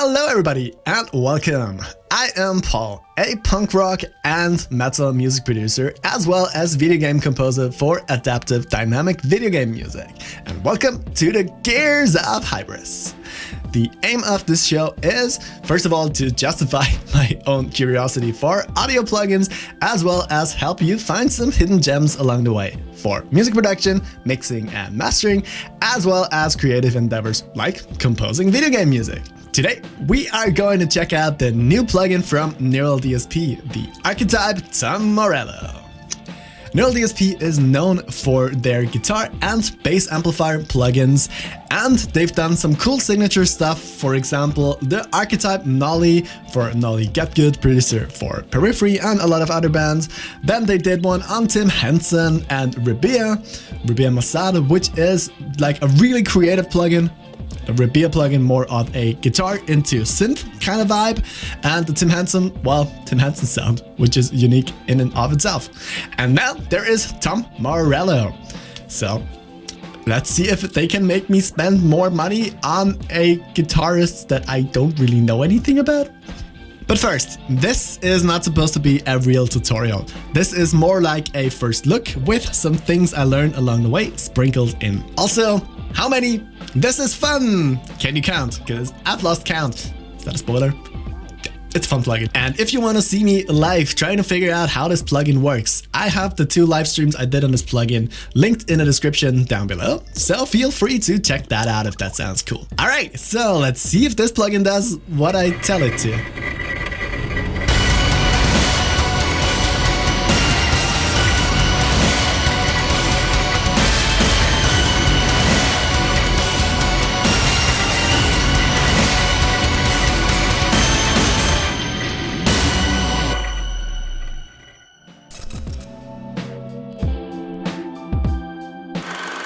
Hello everybody and welcome. I am Paul, a punk rock and metal music producer as well as video game composer for adaptive dynamic video game music. And welcome to the Gears of Hybris. The aim of this show is, first of all, to justify my own curiosity for audio plugins as well as help you find some hidden gems along the way for music production, mixing and mastering, as well as creative endeavors like composing video game music. Today, we are going to check out the new plugin from Neural DSP, the Archetype Morello. Neural DSP is known for their guitar and bass amplifier plugins, and they've done some cool signature stuff. For example, the Archetype Nolly for Nolly Get Good, producer for Periphery and a lot of other bands. Then they did one on Tim Henson and Rabia Masada, which is like a really creative plugin. A Rabia plugin, more of a guitar into synth kind of vibe, and the Tim Henson sound, which is unique in and of itself. And now there is Morello. So let's see if they can make me spend more money on a guitarist that I don't really know anything about. But first, this is not supposed to be a real tutorial. This is more like a first look with some things I learned along the way sprinkled in. Also, how many? This is fun! Can you count? Because I've lost count. Is that a spoiler? It's a fun plugin. And if you want to see me live trying to figure out how this plugin works, I have the 2 live streams I did on this plugin linked in the description down below. So feel free to check that out if that sounds cool. Alright, so let's see if this plugin does what I tell it to.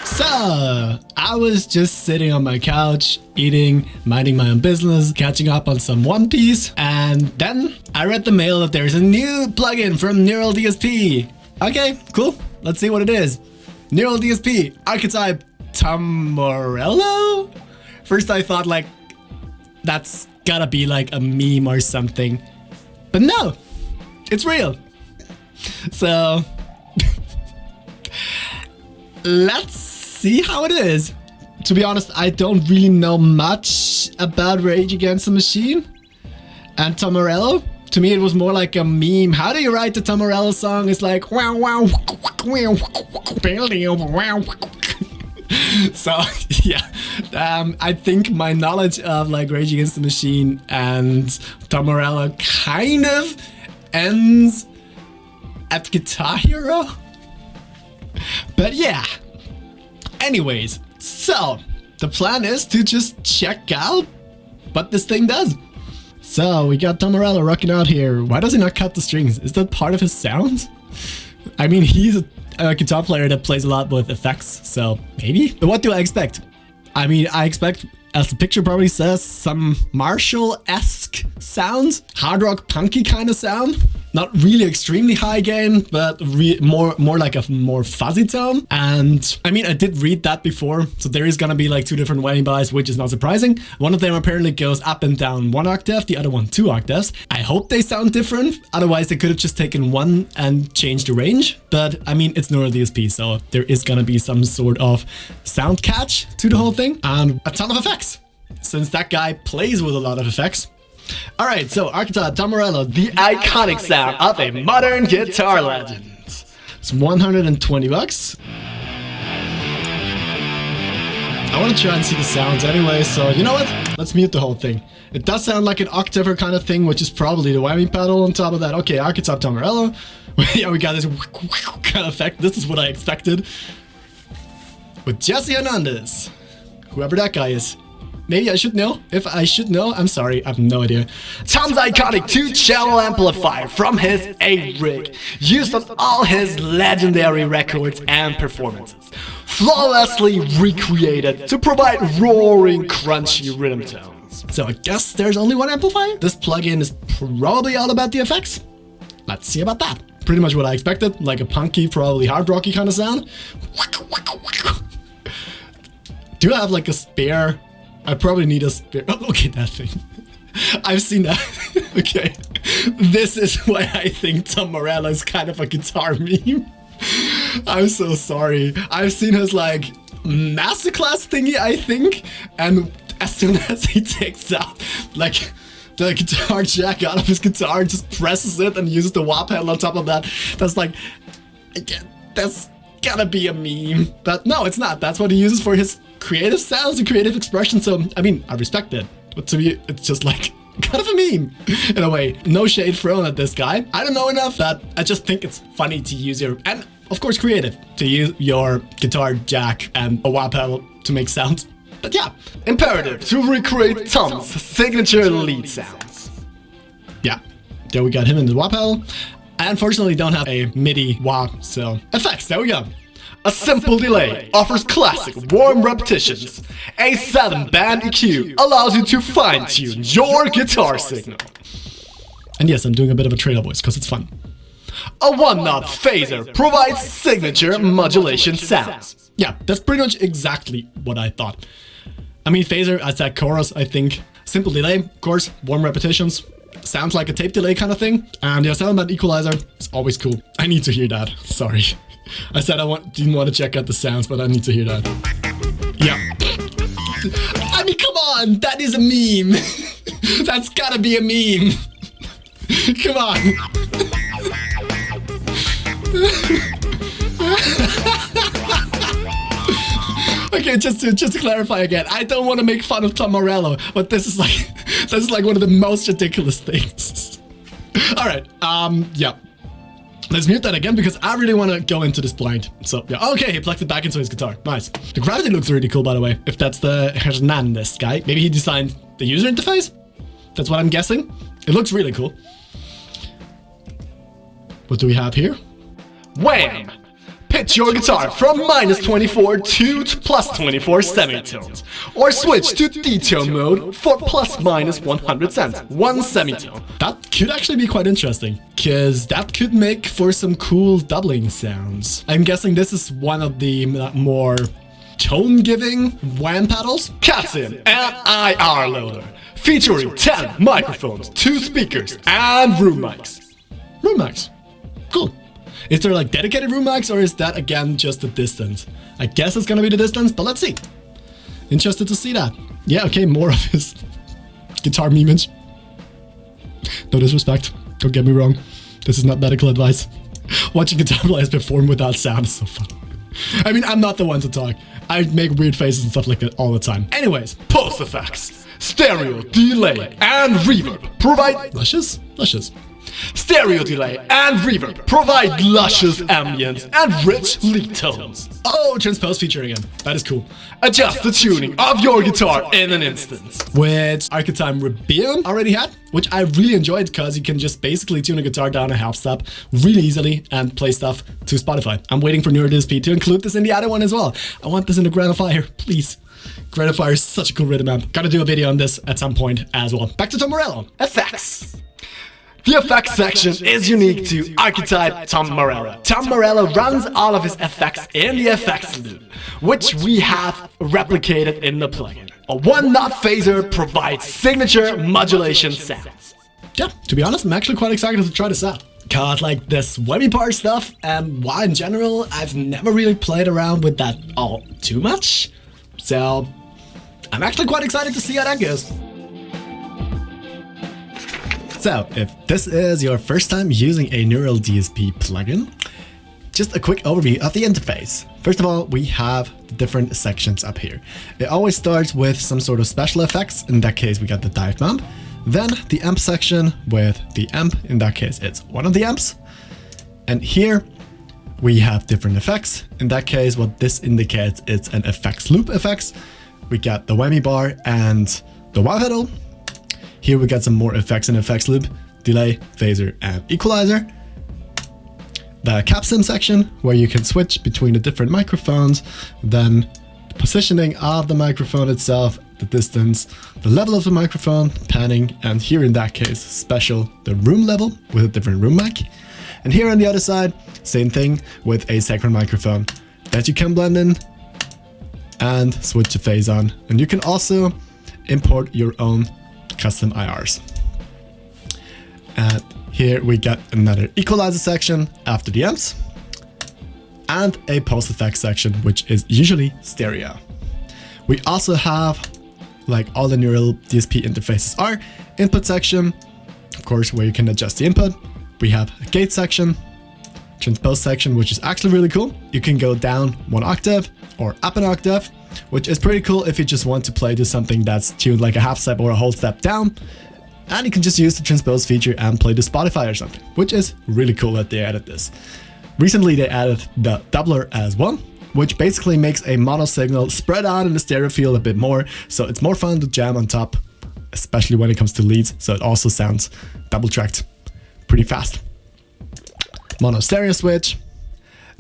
So, I was just sitting on my couch, eating, minding my own business, catching up on some One Piece, and then I read the mail that there's a new plugin from Neural DSP. Okay, cool. Let's see what it is. Neural DSP, Archetype Morello? First I thought like, that's gotta be like a meme or something. But no, it's real. So, let's see how it is. To be honest, I don't really know much about Rage Against the Machine and Morello. To me, it was more like a meme. How do you write the Morello song? It's like wow wow wow. So yeah, I think my knowledge of like Rage Against the Machine and Morello kind of ends at Guitar Hero. But yeah. Anyways, so the plan is to just check out what this thing does. So we got Morello rocking out here. Why does he not cut the strings? Is that part of his sound? I mean, he's a guitar player that plays a lot with effects, so maybe. But what do I expect? I mean, I expect, as the picture probably says, some Marshall-esque sound, hard rock punky kind of sound. Not really extremely high gain, but more like a more fuzzy tone. And I mean, I did read that before, so there is gonna be like 2 different whammy bars, which is not surprising. One of them apparently goes up and down 1 octave, the other one 2 octaves. I hope they sound different, otherwise they could have just taken one and changed the range. But I mean, it's Neural DSP, so there is gonna be some sort of sound catch to the whole thing, and a ton of effects, since that guy plays with a lot of effects. Alright, so Archetype Morello, the iconic sound of a modern guitar legend. It's 120 bucks. I want to try and see the sounds anyway, so you know what? Let's mute the whole thing. It does sound like an octaver kind of thing, which is probably the whammy pedal on top of that. Okay, Archetype Morello. Yeah, we got this kind of effect. This is what I expected. With Jesse Hernandez, whoever that guy is. Maybe I should know. If I should know, I'm sorry, I have no idea. Tom's iconic 2-channel amplifier from his A-Rig, used on all his legendary records and performances, flawlessly recreated to provide roaring, crunchy rhythm tones. So I guess there's only one amplifier? This plugin is probably all about the effects. Let's see about that. Pretty much what I expected, like a punky, probably hard rocky kind of sound. Do I have like a spare? I probably need a spare. Oh, look at that thing. I've seen that. Okay. This is why I think Tom Morello is kind of a guitar meme. I'm so sorry. I've seen his like masterclass thingy, I think. And as soon as he takes out like the guitar jack out of his guitar, just presses it and uses the wah pedal on top of that. That's like, that's gotta be a meme. But no, it's not. That's what he uses for his creative sounds and creative expression. So, I mean, I respect it. But to me, it's just like kind of a meme in a way. No shade thrown at this guy. I don't know enough that I just think it's funny to use your, and of course creative, to use your guitar jack and a wah pedal to make sounds. But yeah, imperative to recreate Tom's signature lead sounds. Yeah, there we got him in the wah pedal. I unfortunately don't have a MIDI wah, so effects, there we go. A simple delay offers classic warm repetitions. A 7-band EQ allows you to fine-tune your guitar signal. And yes, I'm doing a bit of a trailer voice because it's fun. A 1-knot phaser provides signature modulation sounds. Yeah, that's pretty much exactly what I thought. I mean, phaser as that chorus, I think. Simple delay, of course, warm repetitions. Sounds like a tape delay kind of thing. And the 7-band equalizer is always cool. I need to hear that. Sorry. I said didn't want to check out the sounds, but I need to hear that. Yeah. I mean, come on. That is a meme. That's gotta be a meme. Come on. Okay, just to clarify again, I don't want to make fun of Tom Morello, but this is like one of the most ridiculous things. All right, yeah. Let's mute that again because I really want to go into this blind. So yeah, okay, he plugged it back into his guitar. Nice. The gravity looks really cool, by the way. If that's the Hernandez guy, maybe he designed the user interface. That's what I'm guessing. It looks really cool. What do we have here? Wham! Pitch your guitar from -24 to +24 semitones, or switch to D-tone mode for ±100 cents, 1 semitone. That could actually be quite interesting, because that could make for some cool doubling sounds. I'm guessing this is one of the more tone-giving wham pedals. Captain and IR loader, featuring 10 microphones, 2 speakers, and room mics. Room mics. Cool. Is there like dedicated room mics, or is that again just the distance? I guess it's gonna be the distance, but let's see. Interested to see that. Yeah, okay, more of his guitar memeage. No disrespect, don't get me wrong. This is not medical advice. Watching guitar players perform without sound is so fun. I mean, I'm not the one to talk. I make weird faces and stuff like that all the time. Anyways, post effects, stereo, delay, and reverb provide luscious. Stereo delay and reverb provide luscious ambience and rich lead tones. Oh, transpose feature again. That is cool. Adjust the tuning of your guitar in an instant. Which Archetype Rebellion already had, which I really enjoyed because you can just basically tune a guitar down a half step really easily and play stuff to Spotify. I'm waiting for Neural DSP to include this in the other one as well. I want this in the Grand Fire, please. Grand Fire is such a cool rhythm amp. Gotta do a video on this at some point as well. Back to Tom Morello. Effects. The effects section is unique to Archetype Tom Morello. Tom Morello runs all of his effects in the effects loop, which we have replicated in the plugin. A 1-knot phaser provides signature modulation sounds. Yeah, to be honest, I'm actually quite excited to try this out. Cause like this whammy bar stuff and wah in general, I've never really played around with that all too much. So I'm actually quite excited to see how that goes. So, if this is your first time using a Neural DSP plugin, just a quick overview of the interface. First of all, we have the different sections up here. It always starts with some sort of special effects. In that case, we got the dive amp. Then the amp section with the amp. In that case, it's one of the amps. And here we have different effects. In that case, what this indicates, it's an effects loop effects. We got the whammy bar and the wah pedal. Here we got some more effects in effects loop, delay, phaser, and equalizer. The capsim section, where you can switch between the different microphones, then the positioning of the microphone itself, the distance, the level of the microphone, panning, and here in that case, special, the room level with a different room mic. And here on the other side, same thing with a second microphone that you can blend in and switch the phase on. And you can also import your own custom IRs. And here we get another equalizer section after the amps, and a post effects section, which is usually stereo. We also have, like all the Neural DSP interfaces are, input section, of course, where you can adjust the input. We have a gate section, transpose section, which is actually really cool. You can go down 1 octave or up an octave, which is pretty cool if you just want to play to something that's tuned like a half step or a whole step down. And you can just use the transpose feature and play to Spotify or something, which is really cool that they added this. Recently, they added the doubler as well, which basically makes a mono signal spread out in the stereo field a bit more, so it's more fun to jam on top, especially when it comes to leads, so it also sounds double-tracked pretty fast. Mono stereo switch,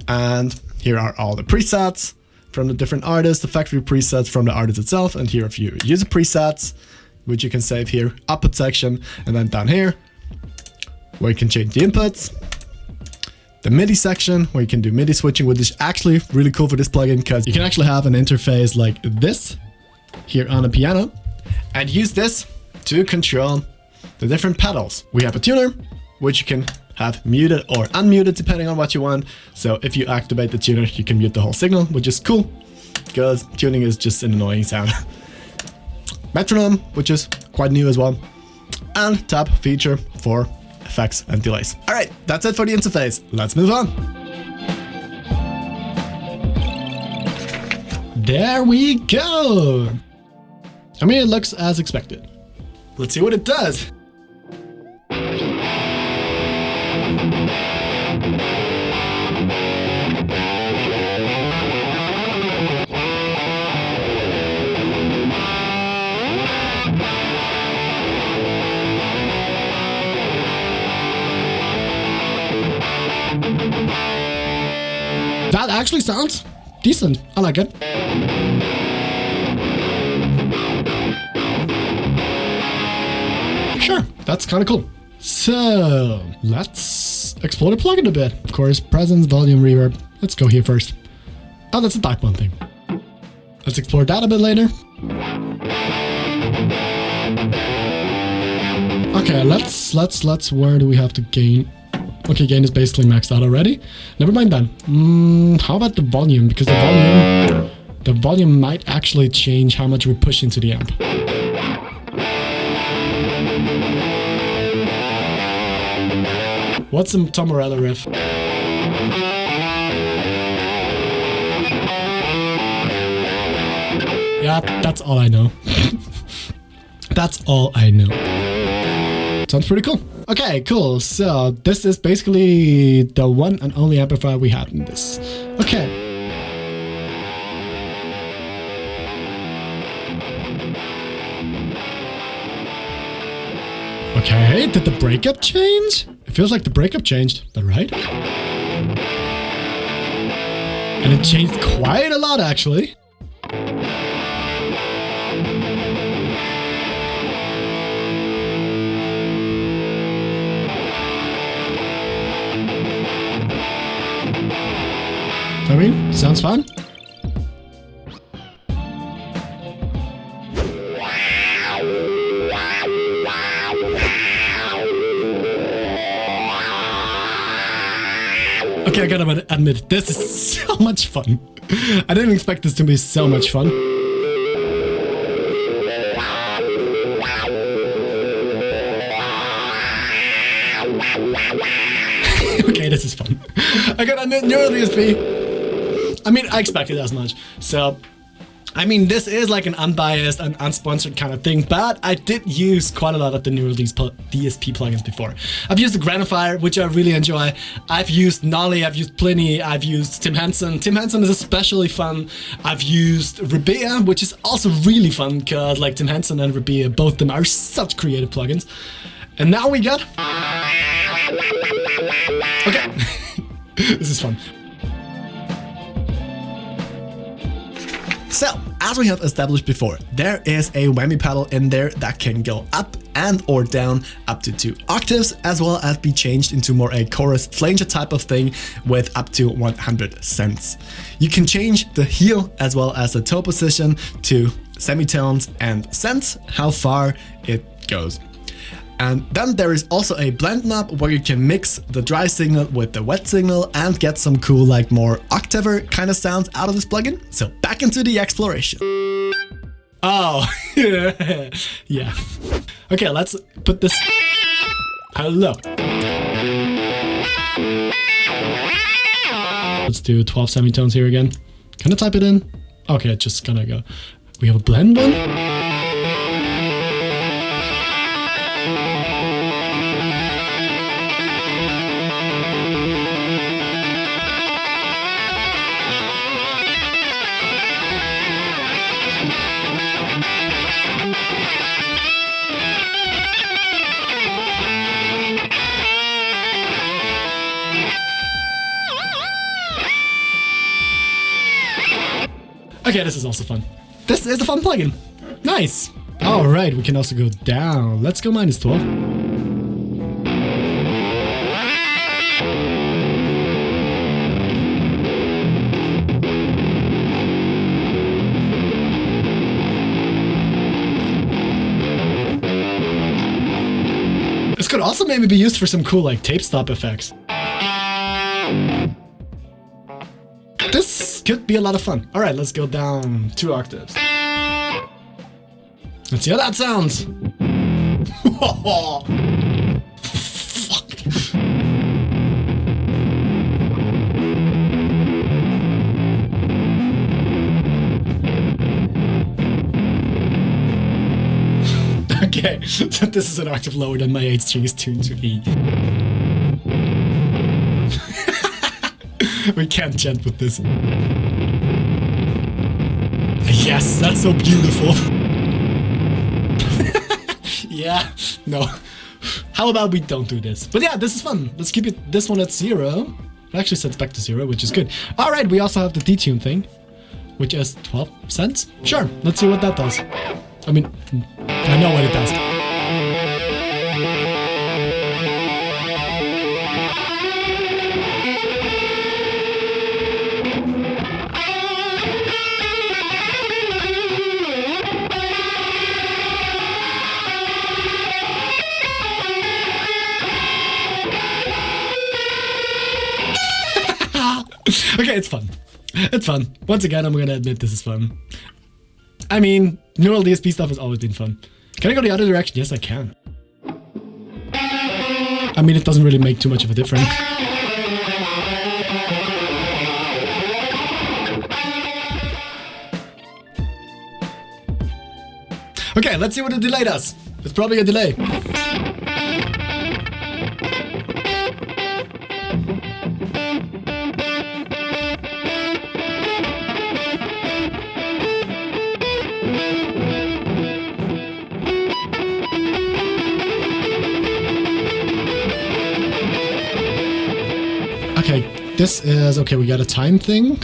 and here are all the presets from the different artists, the factory presets from the artist itself, and here a few user presets, which you can save here, output section, and then down here, where you can change the inputs. The MIDI section, where you can do MIDI switching, which is actually really cool for this plugin, because you can actually have an interface like this here on a piano, and use this to control the different pedals. We have a tuner, which you can have muted or unmuted depending on what you want. So if you activate the tuner, you can mute the whole signal, which is cool, because tuning is just an annoying sound. Metronome, which is quite new as well, and tab feature for effects and delays. All right, that's it for the interface. Let's move on. There we go. I mean, it looks as expected. Let's see what it does. That actually sounds decent. I like it. Sure, that's kind of cool. So let's explore the plugin a bit. Of course, presence, volume, reverb. Let's go here first. Oh, that's a dark one thing. Let's explore that a bit later. Okay, let's. Where do we have to gain? Okay, gain is basically maxed out already. Never mind then. How about the volume? Because the volume might actually change how much we push into the amp. What's the Tom Morello riff? Yeah, that's all I know. That's all I know. Sounds pretty cool. Okay, cool. So this is basically the one and only amplifier we had in this. Okay. Okay, did the breakup change? It feels like the breakup changed. Is that right? And it changed quite a lot, actually. I mean, sounds fun. Okay, I gotta admit, this is so much fun. I didn't expect this to be so much fun. Okay, this is fun. I gotta admit, Neural DSP. I mean, I expected as much. So, I mean, this is like an unbiased and unsponsored kind of thing, but I did use quite a lot of the Neural DSP plugins before. I've used the Granifier, which I really enjoy. I've used Nolly, I've used Pliny, I've used Tim Henson. Tim Henson is especially fun. I've used Rebea, which is also really fun because like Tim Henson and Rebea, both of them are such creative plugins. And now we got... Okay. This is fun. So, as we have established before, there is a whammy pedal in there that can go up and or down up to 2 octaves, as well as be changed into more a chorus flanger type of thing with up to 100 cents. You can change the heel as well as the toe position to semitones and cents, how far it goes. And then there is also a blend knob where you can mix the dry signal with the wet signal and get some cool, like more octaver kind of sounds out of this plugin. So back into the exploration. Oh, yeah. Okay, let's put this. Hello. Let's do 12 semitones here again. Can I type it in? Okay, just gonna go. We have a blend one. Okay, this is also fun. This is a fun plugin. Nice. All right, we can also go down. Let's go -12. This could also maybe be used for some cool like tape stop effects. This could be a lot of fun. All right, let's go down 2 octaves. Let's see how that sounds. Fuck. Okay, so this is an octave lower than my 8 string is tuned to E. We can't gent with this. Yes, that's so beautiful. Yeah, no. How about we don't do this? But yeah, this is fun. Let's keep this one at 0. It actually sets back to 0, which is good. All right, we also have the detune thing, which is 12 cents. Sure, let's see what that does. I mean, I know what it does. Okay, it's fun. It's fun. Once again, I'm gonna admit this is fun. I mean, Neural DSP stuff has always been fun. Can I go the other direction? Yes, I can. I mean, it doesn't really make too much of a difference. Okay, let's see what the delay does. It's probably a delay. Okay, this is, okay, we got a time thing.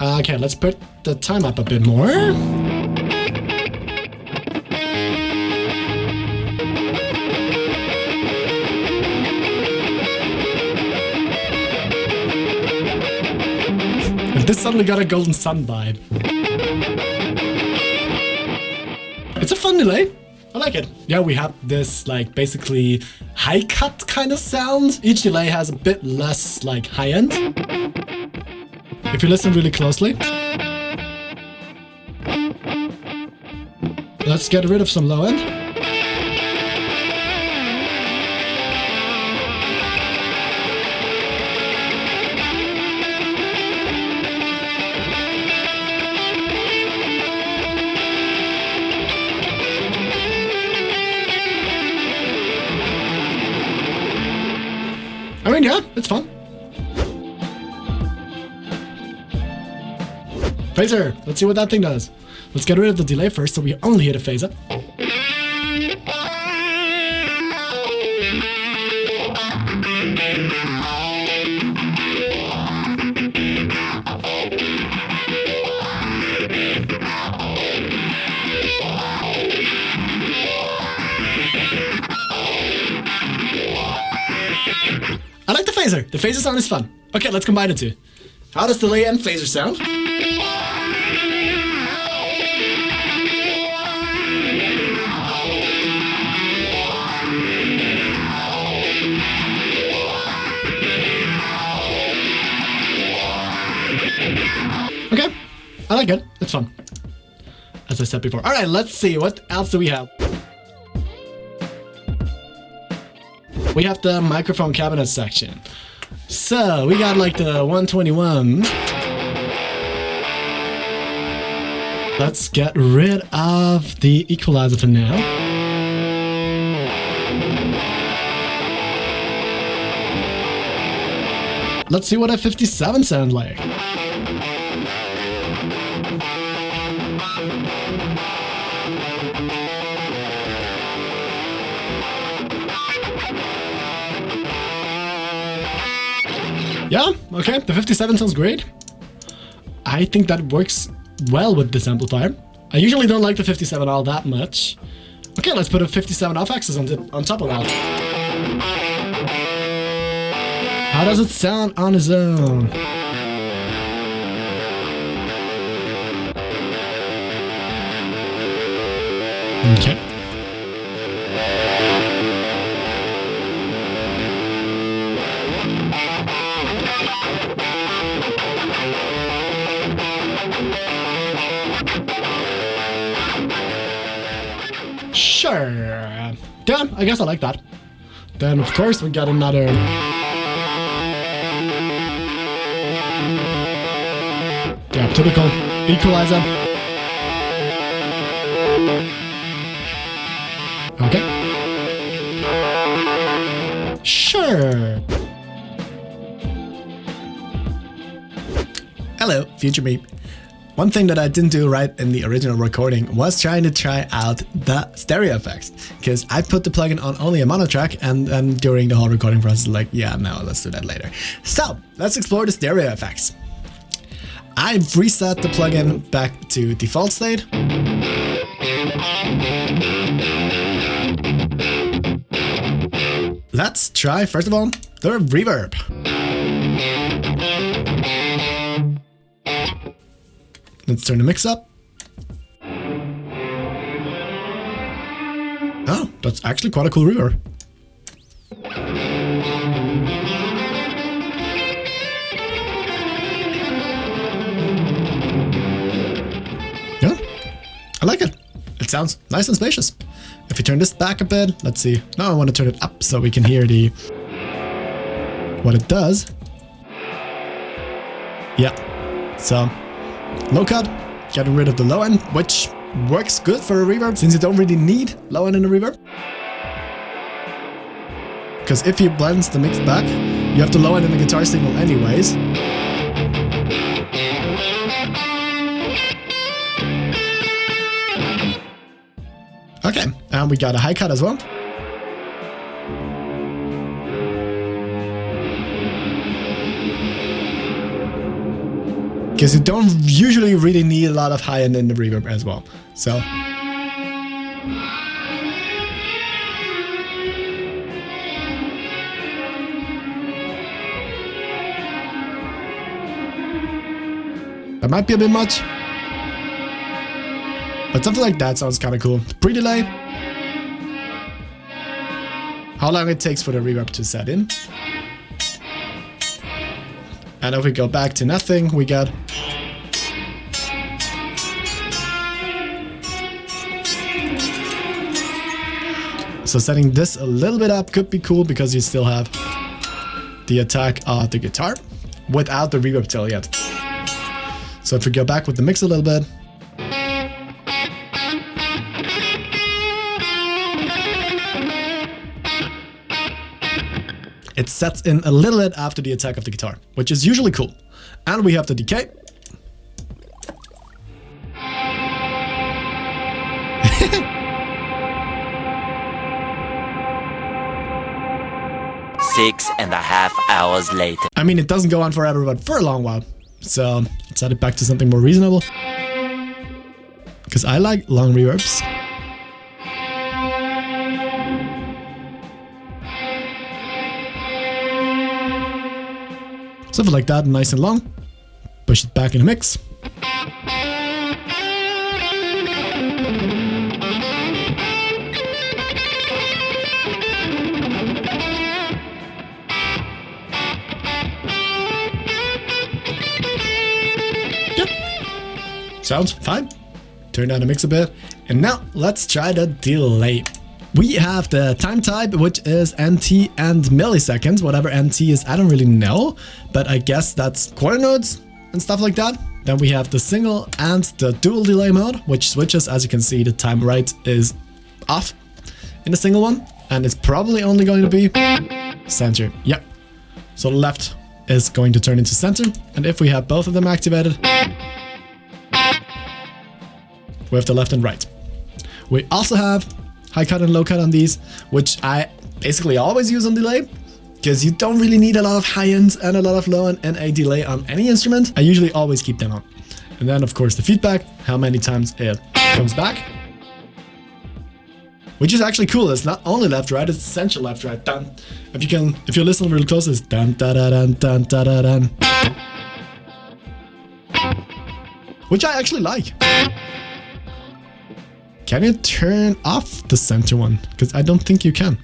Okay, let's put the time up a bit more. And this suddenly got a golden sun vibe. It's a fun delay. I like it. Yeah, we have this like basically high cut kind of sound. Each delay has a bit less like high end. If you listen really closely. Let's get rid of some low end. I mean, yeah, it's fun. Phaser, let's see what that thing does. Let's get rid of the delay first so we only hit a phaser. I like the phaser. The phaser sound is fun. Okay, let's combine the two. How does delay and phaser sound? I like it. It's fun. As I said before. All right, let's see. What else do we have? We have the microphone cabinet section. So we got like the 121. Let's get rid of the equalizer for now. Let's see what a 57 sounds like. Yeah, okay, the 57 sounds great. I think that works well with this amplifier. I usually don't like the 57 all that much. Okay, let's put a 57 off-axis on top of that. How does it sound on its own? Okay. Sure. Yeah, I guess I like that. Then, of course, we got another... Yeah, typical equalizer. Okay. Sure. Hello, future me. One thing that I didn't do right in the original recording was trying to try out the stereo effects, because I put the plugin on only a mono track, and then during the whole recording process, like, yeah, no, let's do that later. So let's explore the stereo effects. I've reset the plugin back to default state. Let's try, first of all, the reverb. Let's turn the mix up. Oh, that's actually quite a cool reverb. Yeah, I like it. It sounds nice and spacious. If you turn this back a bit, let's see. Now I want to turn it up so we can hear what it does. Yeah, so low cut, getting rid of the low end, which works good for a reverb since you don't really need low end in a reverb. Because if you blend the mix back, you have the low end in the guitar signal anyways. Okay, and we got a high cut as well. Because you don't usually really need a lot of high end in the reverb as well. So that might be a bit much, but something like that sounds kind of cool. Pre-delay. How long it takes for the reverb to set in. And if we go back to nothing, we got so setting this a little bit up could be cool because you still have the attack of the guitar without the reverb tail yet. So if we go back with the mix a little bit, it sets in a little bit after the attack of the guitar, which is usually cool. And we have the decay. Six and a half hours later. I mean, it doesn't go on forever, but for a long while. So let's set it back to something more reasonable. Because I like long reverbs. Something like that, nice and long. Push it back in the mix. Sounds fine. Turn down the mix a bit. And now let's try the delay. We have the time type, which is NT and milliseconds. Whatever NT is, I don't really know, but I guess that's quarter nodes and stuff like that. Then we have the single and the dual delay mode, which switches. As you can see, the time right is off in the single one, and it's probably only going to be center. Yep. So left is going to turn into center, and if we have both of them activated, we have the left and right. We also have high cut and low cut on these, which I basically always use on delay, because you don't really need a lot of high ends and a lot of low end and a delay on any instrument. I usually always keep them on. And then of course the feedback, how many times it comes back, which is actually cool. It's not only left right, it's essential left right. Dun. If you listen real close, it's dun da da dun dun da da dun, which I actually like. Can you turn off the center one? Because I don't think you can.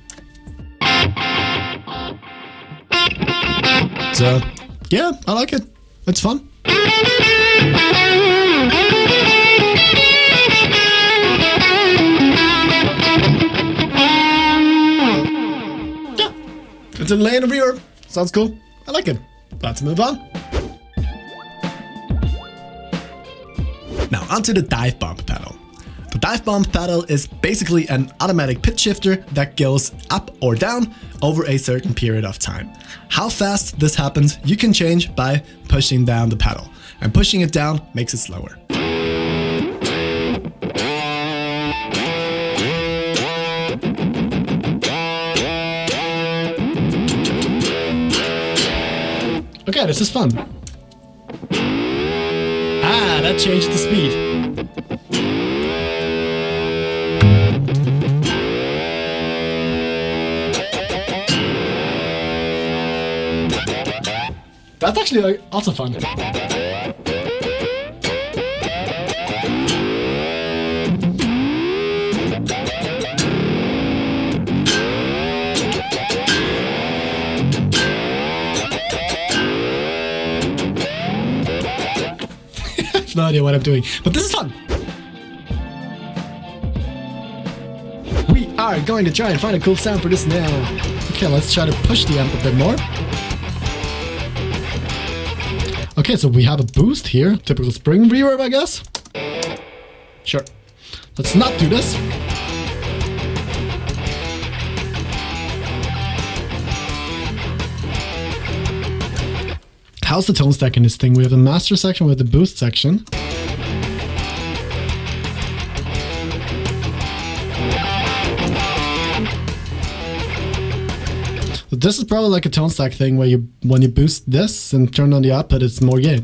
So, yeah, I like it. It's fun. Yeah, it's a delay and a reverb. Sounds cool. I like it. Let's move on. Now onto the dive bomb pedal. The dive bomb pedal is basically an automatic pitch shifter that goes up or down over a certain period of time. How fast this happens you can change by pushing down the pedal, and pushing it down makes it slower. Okay, this is fun. Ah, that changed the speed. That's actually also fun. I have no idea what I'm doing, but this is fun. We are going to try and find a cool sound for this now. Okay, let's try to push the amp a bit more. Okay, so we have a boost here. Typical spring reverb, I guess. Sure. Let's not do this. How's the tone stack in this thing? We have the master section with the boost section. This is probably like a tone stack thing where when you boost this and turn on the output, it's more gain.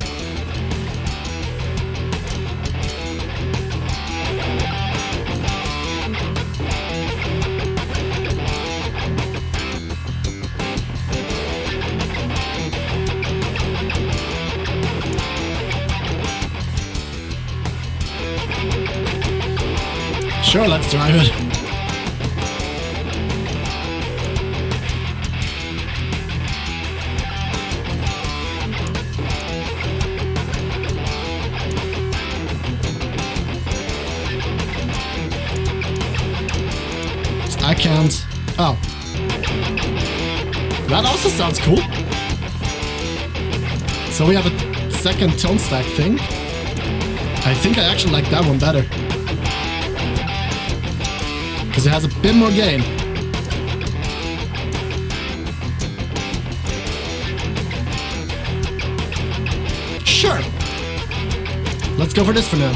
Sure, let's drive it. I can't. Oh. That also sounds cool. So we have a second tone stack thing. I think I actually like that one better. Because it has a bit more gain. Sure. Let's go for this for now.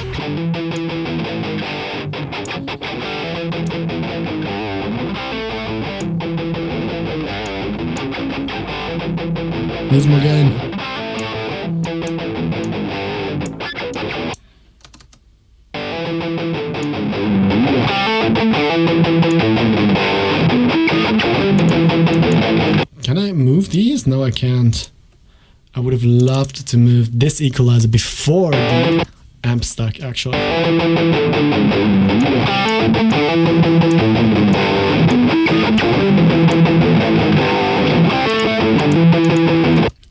Needs more gain. Can I move these? No, I can't. I would have loved to move this equalizer before the amp stack, actually.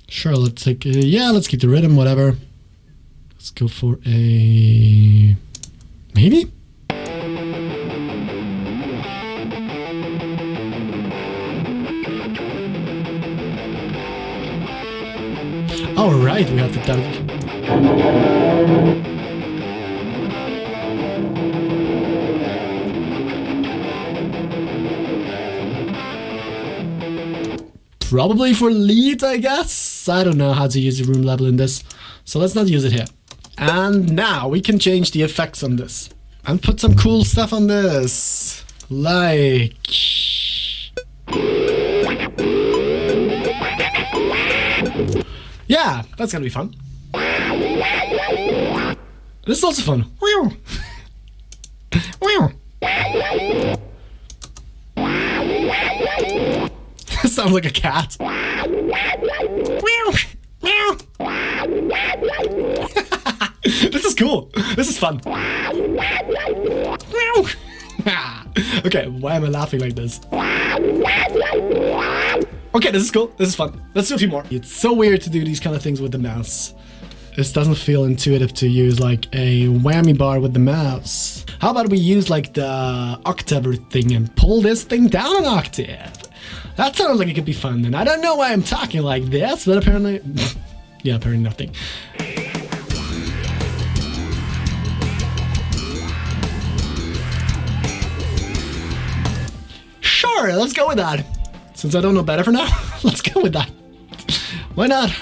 Sure, let's take, yeah, let's keep the rhythm, whatever. Let's go for a... maybe? All right, we have to tell. Probably for lead, I guess. I don't know how to use the room level in this, so let's not use it here. And now we can change the effects on this and put some cool stuff on this, like... yeah, that's gonna be fun. This is also fun. This sounds like a cat. This is cool. This is fun. Okay, why am I laughing like this? Okay, this is cool. This is fun. Let's do a few more. It's so weird to do these kind of things with the mouse. This doesn't feel intuitive to use like a whammy bar with the mouse. How about we use like the octave thing and pull this thing down an octave? That sounds like it could be fun. And I don't know why I'm talking like this, but apparently... yeah, apparently nothing. Sure, let's go with that. Since I don't know better for now, let's go with that. Why not?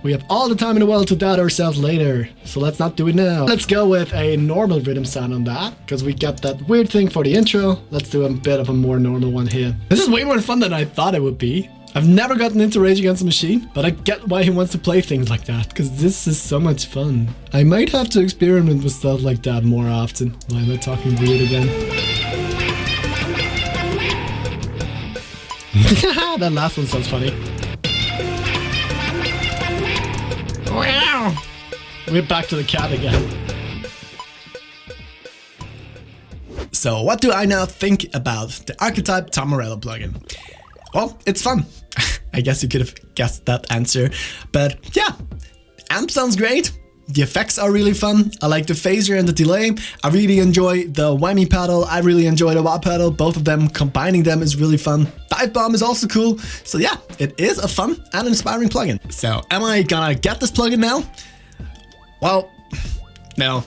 We have all the time in the world to doubt ourselves later, so let's not do it now. Let's go with a normal rhythm sound on that, because we got that weird thing for the intro. Let's do a bit of a more normal one here. This is way more fun than I thought it would be. I've never gotten into Rage Against the Machine, but I get why he wants to play things like that, because this is so much fun. I might have to experiment with stuff like that more often. Why am I talking weird again? That last one sounds funny. Wow. We're back to the cat again. So what do I now think about the Archetype Tom Morello plugin? Well, it's fun. I guess you could have guessed that answer, but yeah, amp sounds great. The effects are really fun. I like the phaser and the delay. I really enjoy the whammy pedal. I really enjoy the wah pedal. Both of them, combining them is really fun. Dive bomb is also cool. So yeah, it is a fun and inspiring plugin. So am I gonna get this plugin now? Well, no.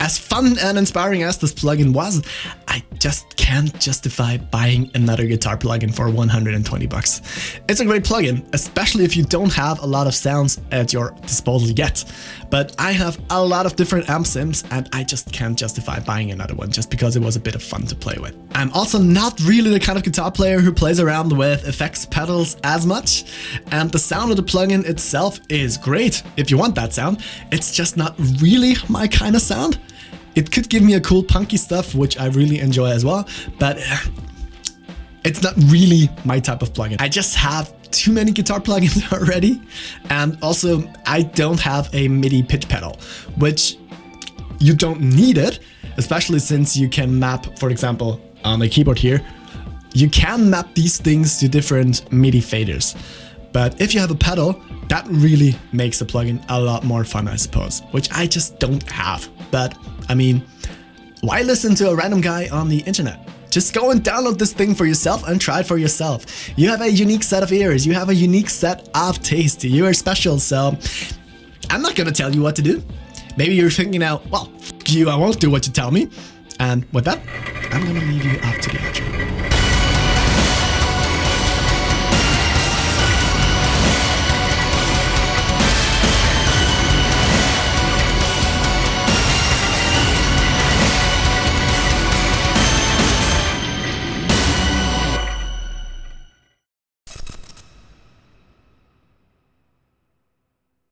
As fun and inspiring as this plugin was, I just can't justify buying another guitar plugin for 120 bucks. It's a great plugin, especially if you don't have a lot of sounds at your disposal yet. But I have a lot of different amp sims and I just can't justify buying another one just because it was a bit of fun to play with. I'm also not really the kind of guitar player who plays around with effects pedals as much, and the sound of the plugin itself is great if you want that sound. It's just not really my kind of sound. It could give me a cool punky stuff, which I really enjoy as well, but it's not really my type of plugin. I just have too many guitar plugins already, and also I don't have a MIDI pitch pedal, which you don't need it, especially since you can map, for example, on the keyboard here, you can map these things to different MIDI faders. But if you have a pedal, that really makes the plugin a lot more fun, I suppose, which I just don't have. But I mean, why listen to a random guy on the internet? Just go and download this thing for yourself and try it for yourself. You have a unique set of ears, you have a unique set of taste, you are special, so I'm not gonna tell you what to do. Maybe you're thinking now, well, f you, I won't do what you tell me. And with that, I'm gonna leave you off to the outro.